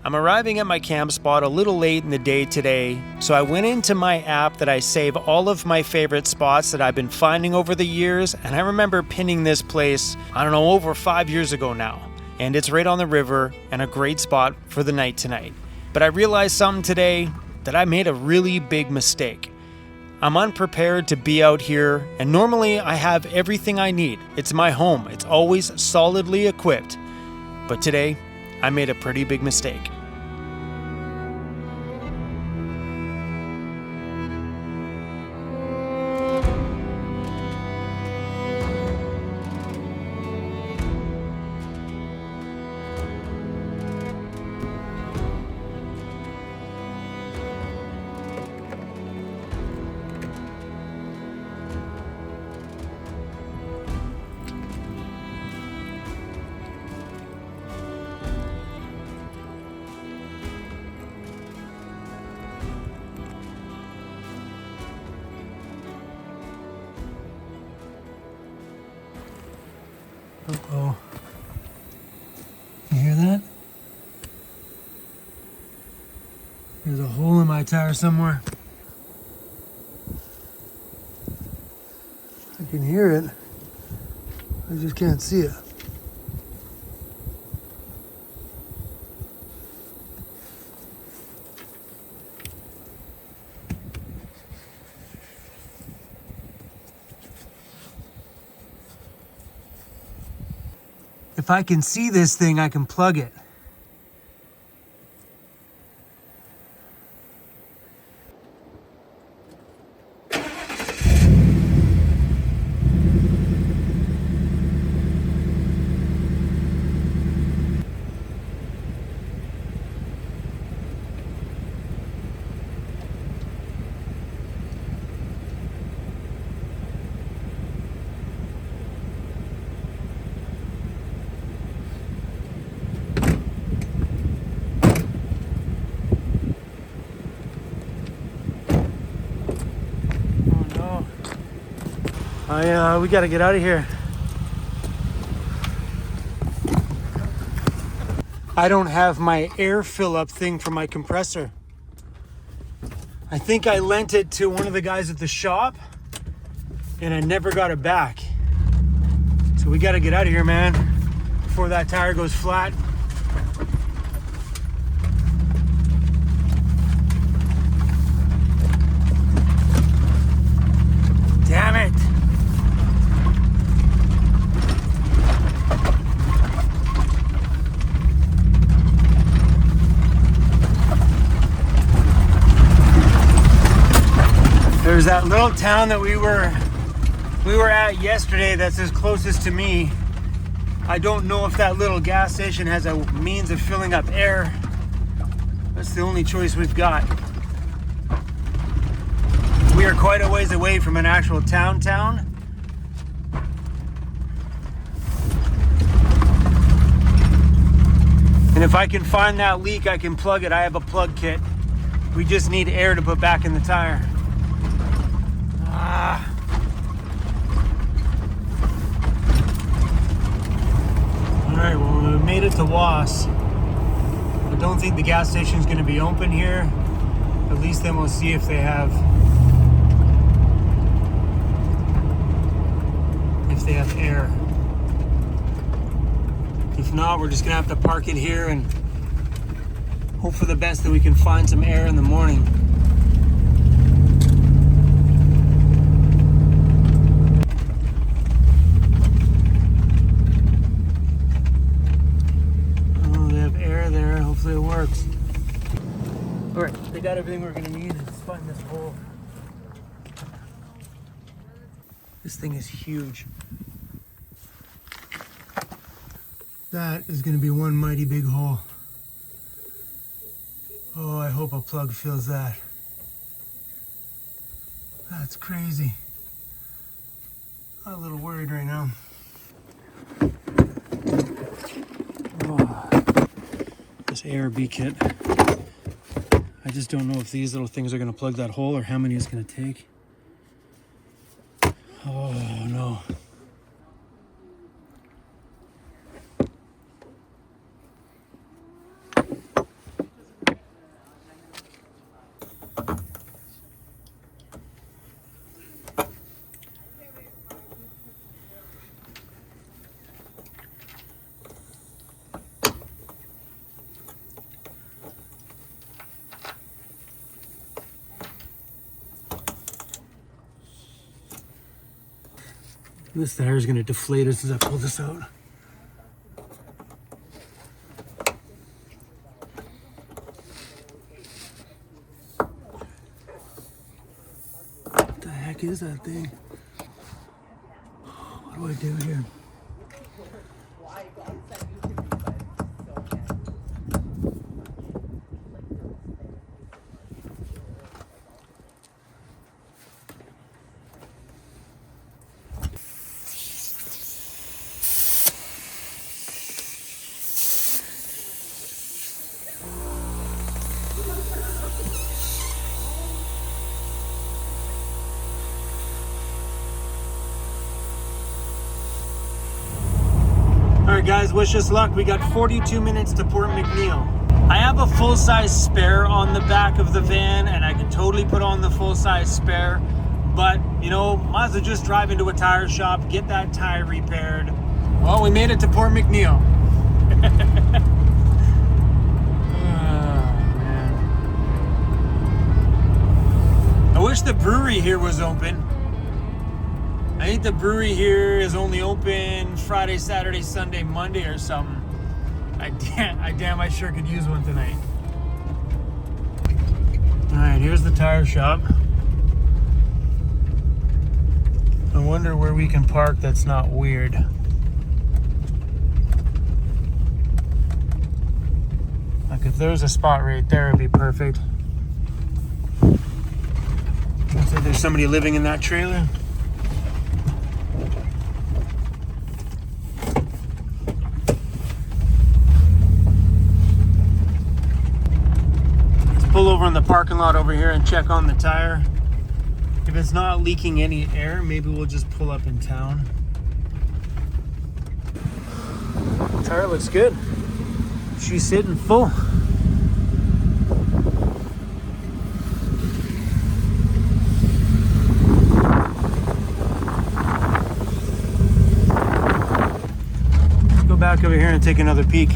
I'm arriving at my camp spot a little late in the day today, so I went into my app that I save all of my favorite spots that I've been finding over the years, and I remember pinning this place, I don't know, over 5 years ago now. And it's right on the river and a great spot for the night tonight. But I realized something today, that I made a really big mistake. I'm unprepared to be out here, and normally I have everything I need. It's my home. It's always solidly equipped. But today, I made a pretty big mistake. Uh-oh. You hear that? There's a hole in my tire somewhere. I can hear it. I just can't see it. If I can see this thing, I can plug it. We gotta get out of here. I don't have my air fill up thing for my compressor. I think I lent it to one of the guys at the shop and I never got it back. So we gotta get out of here, man, before that tire goes flat. Damn it. There's that little town that we were at yesterday that's as closest to me. I don't know if that little gas station has a means of filling up air. That's the only choice we've got. We are quite a ways away from an actual town. And if I can find that leak, I can plug it. I have a plug kit. We just need air to put back in the tire. Alright, well, we made it to Was. I don't think the gas station is going to be open here. At least then we'll see if they have air. If not, we're just going to have to park it here and hope for the best that we can find some air in the morning. Hopefully it works. Alright, they got everything we're going to need. Let's find this hole. This thing is huge. That is going to be one mighty big hole. Oh, I hope a plug fills that. That's crazy. I'm a little worried right now. This ARB kit. I just don't know if these little things are going to plug that hole or how many it's going to take. Oh no. This tire is going to deflate as I pull this out. What the heck is that thing? What do I do here? Alright guys, wish us luck. We got 42 minutes to Port McNeill. I have a full-size spare on the back of the van, and I can totally put on the full-size spare. But, you know, might as well just drive into a tire shop, get that tire repaired. Well, we made it to Port McNeill. Man. I wish the brewery here was open. I think the brewery here is only open Friday, Saturday, Sunday, Monday or something. I sure could use one tonight. All right, here's the tire shop. I wonder where we can park that's not weird. Like if there's a spot right there, it'd be perfect. Looks like there's somebody living in that trailer. Pull over in the parking lot over here and check on the tire. If it's not leaking any air, maybe we'll just pull up in town. The tire looks good. She's sitting full. Let's go back over here and take another peek.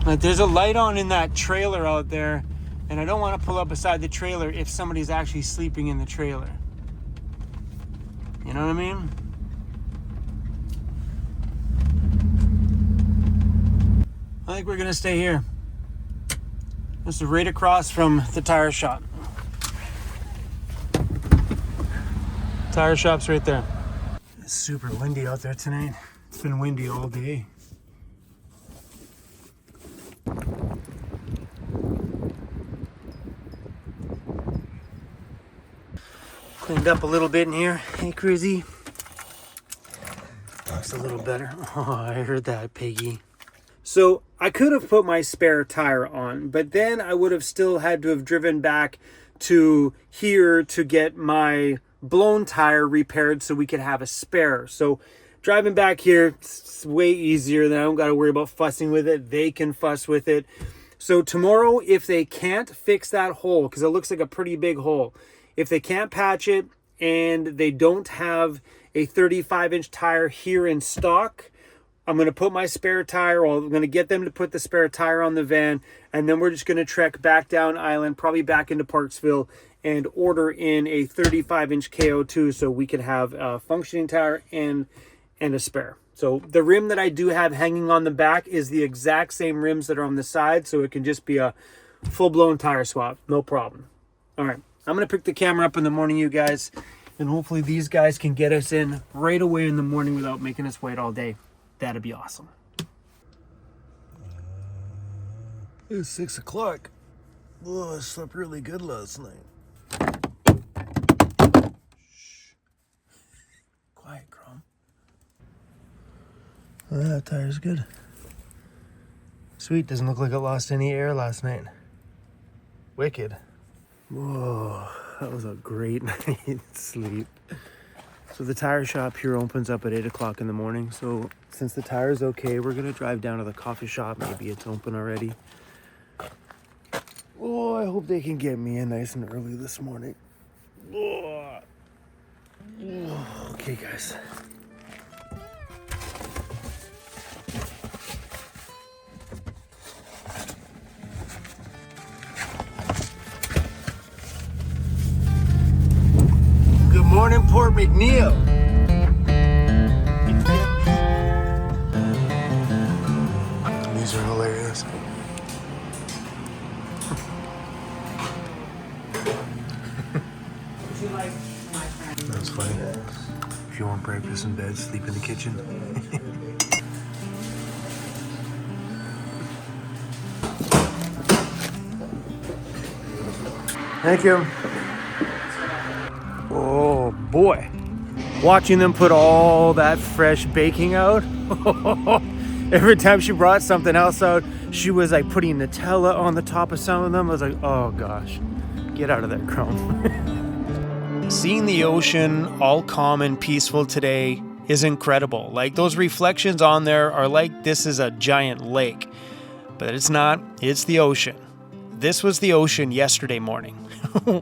Like there's a light on in that trailer out there, and I don't want to pull up beside the trailer if somebody's actually sleeping in the trailer. You know what I mean? I think we're gonna stay here. This is right across from the tire shop. Tire shop's right there. It's super windy out there tonight. It's been windy all day. Cleaned up a little bit in here. Hey, Crizzy. Looks a little better. Oh, I heard that, Piggy. So I could have put my spare tire on, but then I would have still had to have driven back to here to get my blown tire repaired so we could have a spare. So driving back here, it's way easier. Then I don't got to worry about fussing with it. They can fuss with it. So tomorrow, if they can't fix that hole, because it looks like a pretty big hole, if they can't patch it and they don't have a 35-inch tire here in stock, I'm going to put my spare tire, or I'm going to get them to put the spare tire on the van, and then we're just going to trek back down island, probably back into Parksville, and order in a 35-inch KO2 so we can have a functioning tire and a spare. So the rim that I do have hanging on the back is the exact same rims that are on the side, so it can just be a full-blown tire swap, no problem. All right. I'm going to pick the camera up in the morning, you guys, and hopefully these guys can get us in right away in the morning without making us wait all day. That'd be awesome. It's 6 o'clock. Oh, I slept really good last night. Shh. Quiet, Chrome. Oh, that tire's good. Sweet, doesn't look like it lost any air last night. Wicked. Whoa, that was a great night's sleep. So the tire shop here opens up at 8 o'clock in the morning. So since the tire's okay, we're gonna drive down to the coffee shop. Maybe it's open already. Oh, I hope they can get me in nice and early this morning. Oh. Okay, guys. in Port McNeill. These are hilarious. That's funny. If you want breakfast in bed, sleep in the kitchen. Thank you. Oh boy. Watching them put all that fresh baking out. Every time she brought something else out, she was like putting Nutella on the top of some of them. I was like, oh gosh, get out of there, Chrome. Seeing the ocean all calm and peaceful today is incredible. Like those reflections on there are like this is a giant lake, but it's not, it's the ocean. This was the ocean yesterday morning.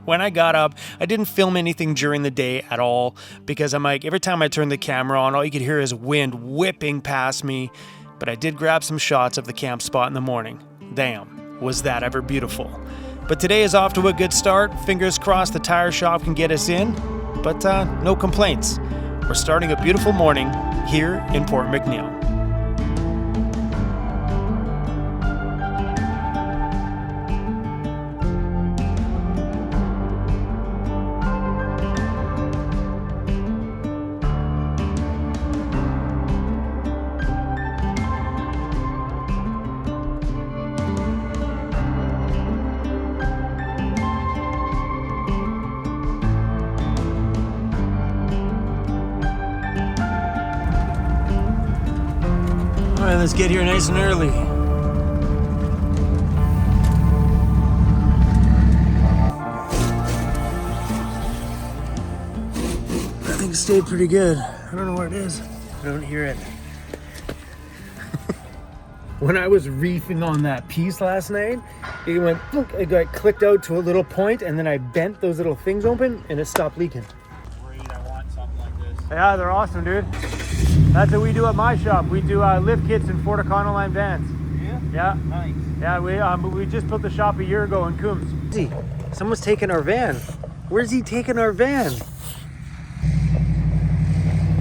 When I got up, I didn't film anything during the day at all because I'm like, every time I turned the camera on, all you could hear is wind whipping past me. But I did grab some shots of the camp spot in the morning. Damn, was that ever beautiful. But today is off to a good start. Fingers crossed the tire shop can get us in, but no complaints. We're starting a beautiful morning here in Port McNeill. All right, let's get here nice and early. I think it stayed pretty good. I don't know where it is. I don't hear it. When I was reefing on that piece last night, it went, it got clicked out to a little point, and then I bent those little things open, and it stopped leaking. Great, I want something like this. Yeah, they're awesome, dude. That's what we do at my shop. We do lift kits and Ford Econoline vans. Yeah? Yeah. Nice. Yeah, we just built the shop a year ago in Coombs. Someone's taking our van. Where's he taking our van?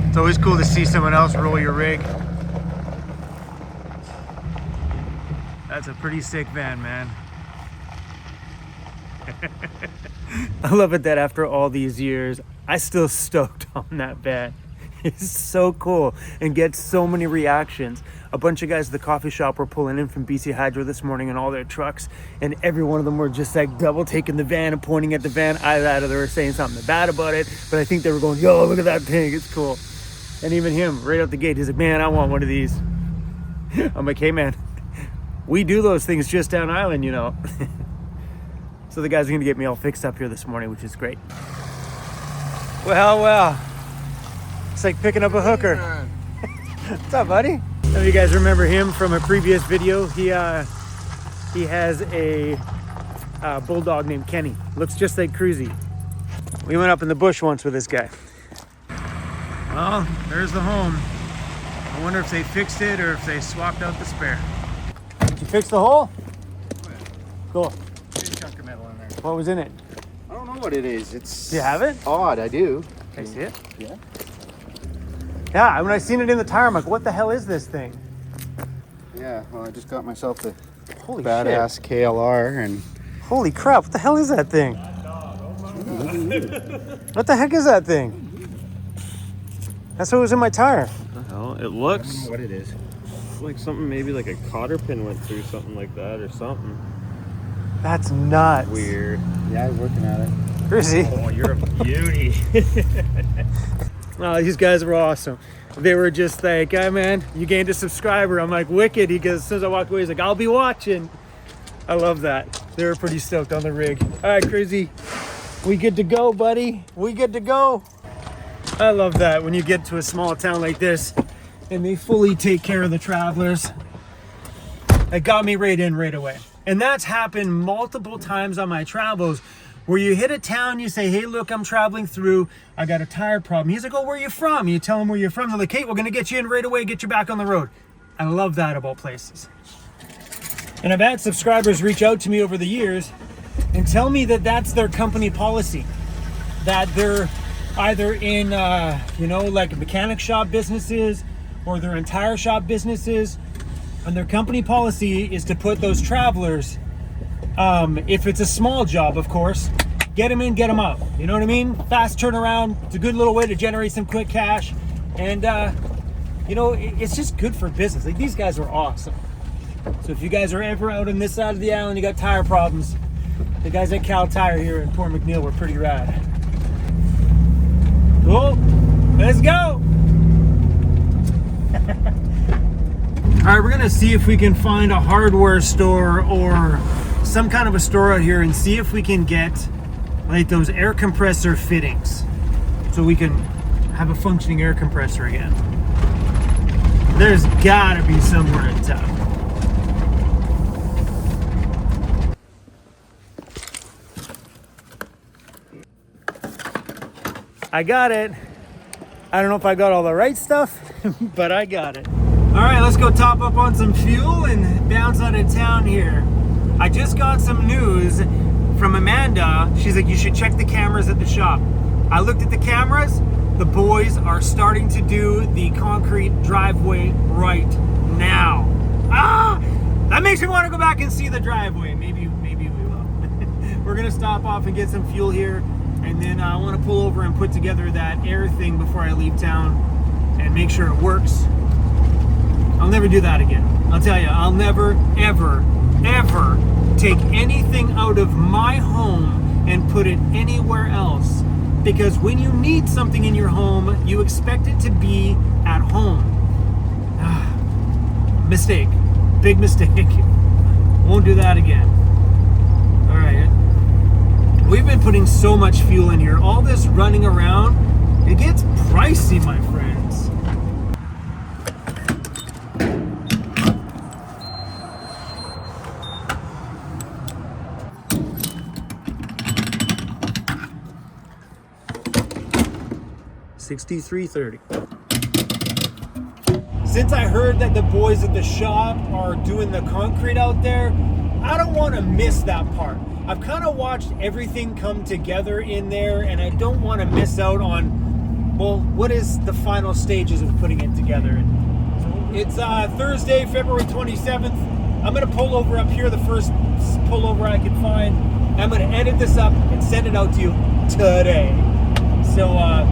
It's always cool to see someone else roll your rig. That's a pretty sick van, man. I love it that after all these years, I still stoked on that van. It's so cool and gets so many reactions. A bunch of guys at the coffee shop were pulling in from BC Hydro this morning in all their trucks, and every one of them were just like double taking the van and pointing at the van. Either they were saying something bad about it, but I think they were going, yo, look at that thing, it's cool. And even him, right out the gate, he's like, man, I want one of these. I'm like, hey man, we do those things just down island, you know. So the guys are gonna get me all fixed up here this morning, which is great. Well. It's like picking up a hooker. What's up, buddy? Some of you guys remember him from a previous video. He has a bulldog named Kenny. Looks just like Cruzy. We went up in the bush once with this guy. Well, there's the home. I wonder if they fixed it or if they swapped out the spare. Did you fix the hole? Cool. Big chunk of metal in there. What was in it? I don't know what it is. It's. Do you have it? Odd, I do. Can I see it? Yeah. Yeah, when I seen it in the tire, I'm like, what the hell is this thing? Yeah, well, I just got myself the Holy badass shit. KLR and. Holy crap, what the hell is that thing? What the heck is that thing? That's what was in my tire. What the hell? It I don't looks know what it is. like something, maybe like a cotter pin went through something like that or something. That's nuts. Weird. Yeah, I was working at it. Crazy. Oh, you're a beauty. Oh, these guys were awesome. They were just like, hey man, you gained a subscriber. I'm like, wicked. He goes, as soon as I walked away, he's like, I'll be watching. I love that. They were pretty stoked on the rig. All right, Crazy. We good to go, buddy. We good to go. I love that when you get to a small town like this and they fully take care of the travelers. It got me right in right away. And that's happened multiple times on my travels where you hit a town, you say, hey, look, I'm traveling through, I got a tire problem. He's like, oh, where are you from? You tell him where you're from. They're like, hey, we're gonna get you in right away, get you back on the road. I love that about places. And I've had subscribers reach out to me over the years and tell me that that's their company policy, that they're either in, like mechanic shop businesses or their entire shop businesses. And their company policy is to put those travelers, if it's a small job, of course, get them in, get them out. You know what I mean? Fast turnaround. It's a good little way to generate some quick cash. And, it's just good for business. Like, these guys are awesome. So if you guys are ever out on this side of the island, you got tire problems, the guys at Cal Tire here in Port McNeill were pretty rad. Cool. Let's go. All right, we're gonna see if we can find a hardware store or some kind of a store out here and see if we can get like those air compressor fittings so we can have a functioning air compressor again. There's gotta be somewhere in town. I got it. I don't know if I got all the right stuff, but I got it. All right, let's go top up on some fuel and bounce out of town here. I just got some news from Amanda. She's like, you should check the cameras at the shop. I looked at the cameras. The boys are starting to do the concrete driveway right now. That makes me want to go back and see the driveway. Maybe we will. We're gonna stop off and get some fuel here, and then I want to pull over and put together that air thing before I leave town and make sure it works. I'll never do that again. I'll tell you, I'll never, ever, ever take anything out of my home and put it anywhere else. Because when you need something in your home, you expect it to be at home. Mistake. Big mistake. Won't do that again. All right. We've been putting so much fuel in here. All this running around, it gets pricey, my friends. $63.30. Since I heard that the boys at the shop are doing the concrete out there, I don't want to miss that part. I've kind of watched everything come together in there, and I don't want to miss out on, well, what is the final stages of putting it together. It's Thursday, February 27th. I'm going to pull over up here, the first pullover I can find. I'm going to edit this up and send it out to you today. So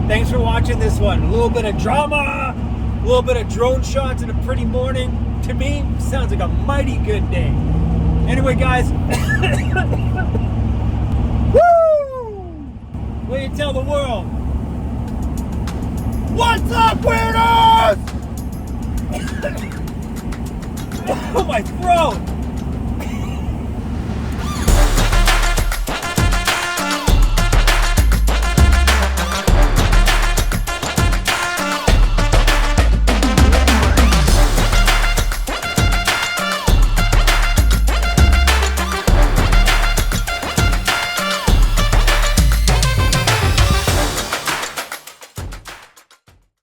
thanks for watching this one. A little bit of drama, a little bit of drone shots and a pretty morning. To me, sounds like a mighty good day. Anyway, guys. Woo! Will you tell the world? What's up, weirdos? Oh, my throat.